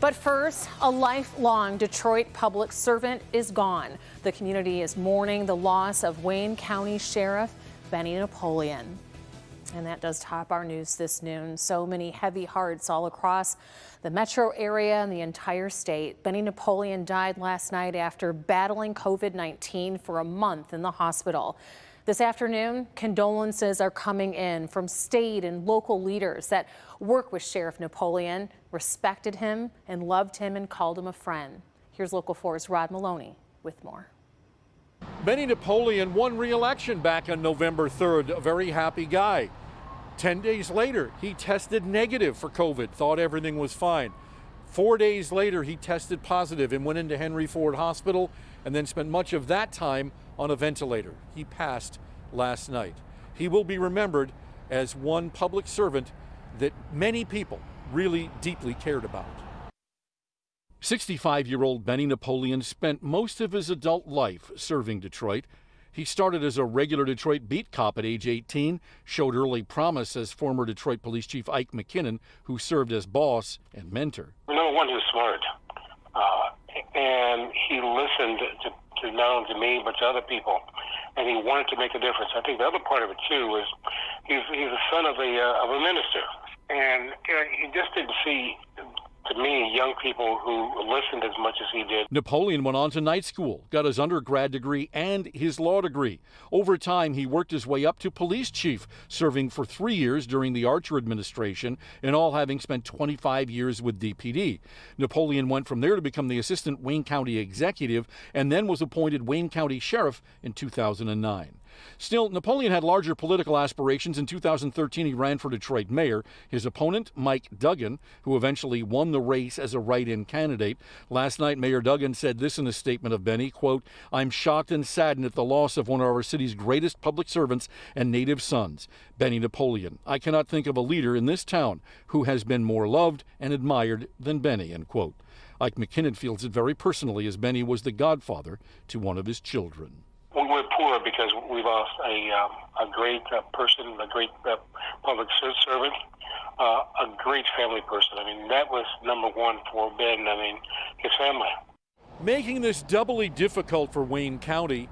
But first, a lifelong Detroit public servant is gone. The community is mourning the loss of Wayne County Sheriff Benny Napoleon. And that does top our news this noon. So many heavy hearts all across the metro area and the entire state. Benny Napoleon died last night after battling COVID-19 for a month in the hospital. This afternoon, condolences are coming in from state and local leaders that work with Sheriff Napoleon, respected him and loved him and called him a friend. Here's Local 4's Rod Maloney with more. Benny Napoleon won re-election back on November 3rd, a very happy guy. 10 days later, he tested negative for COVID, thought everything was fine. 4 days later, he tested positive and went into Henry Ford Hospital and then spent much of that time on a ventilator. He passed last night. He will be remembered as one public servant that many people really deeply cared about. 65-year-old Benny Napoleon spent most of his adult life serving Detroit. He started as a regular Detroit beat cop at age 18, showed early promise as former Detroit Police Chief Ike McKinnon, who served as boss and mentor. Number one, he was smart, and he listened to not only to me, but to other people, and he wanted to make a difference. I think the other part of it, too, is he's the son of a minister, and he just didn't see, to me, young people who listened as much as he did. Napoleon went on to night school, got his undergrad degree and his law degree. Over time, he worked his way up to police chief, serving for 3 years during the Archer administration, in all having spent 25 years with DPD. Napoleon went from there to become the assistant Wayne County executive and then was appointed Wayne County Sheriff in 2009. Still, Napoleon had larger political aspirations. In 2013, he ran for Detroit mayor. His opponent, Mike Duggan, who eventually won the race as a write-in candidate. Last night, Mayor Duggan said this in a statement of Benny, quote, "I'm shocked and saddened at the loss of one of our city's greatest public servants and native sons, Benny Napoleon. I cannot think of a leader in this town who has been more loved and admired than Benny," end quote. Ike McKinnon feels it very personally, as Benny was the godfather to one of his children. We're poor because we lost a great person, a great public servant, a great family person. I mean, that was number one for Ben, his family. Making this doubly difficult for Wayne County,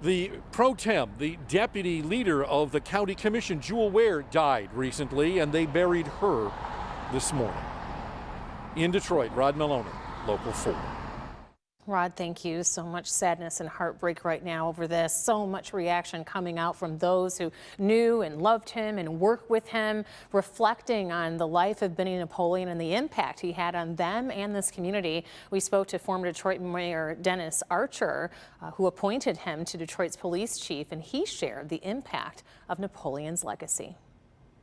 the pro tem, the deputy leader of the county commission, Jewel Ware, died recently, and they buried her this morning. In Detroit, Rod Maloney, Local 4. Rod, thank you. So much sadness and heartbreak right now over this. So much reaction coming out from those who knew and loved him and worked with him, reflecting on the life of Benny Napoleon and the impact he had on them and this community. We spoke to former Detroit Mayor Dennis Archer, who appointed him to Detroit's police chief, and he shared the impact of Napoleon's legacy.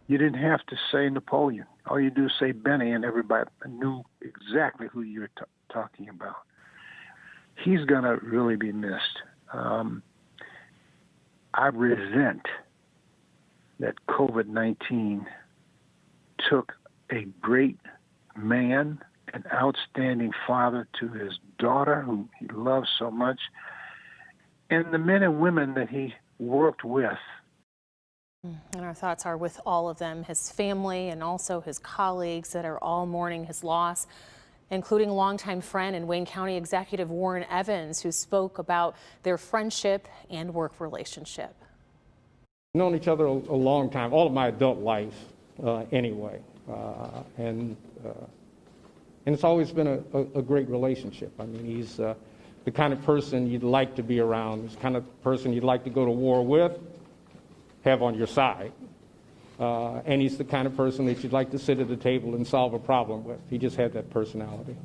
You didn't have to say Napoleon. All you do is say Benny, and everybody knew exactly who you were talking about. He's going to really be missed. I resent that COVID-19 took a great man, an outstanding father to his daughter, who he loved so much, and the men and women that he worked with. And our thoughts are with all of them, his family and also his colleagues that are all mourning his loss, including longtime friend and Wayne County Executive Warren Evans, who spoke about their friendship and work relationship. Known each other a long time, all of my adult life anyway, and it's always been a great relationship. I mean, he's the kind of person you'd like to be around. He's the kind of person you'd like to go to war with, have on your side. And he's the kind of person that you'd like to sit at a table and solve a problem with. He just had that personality.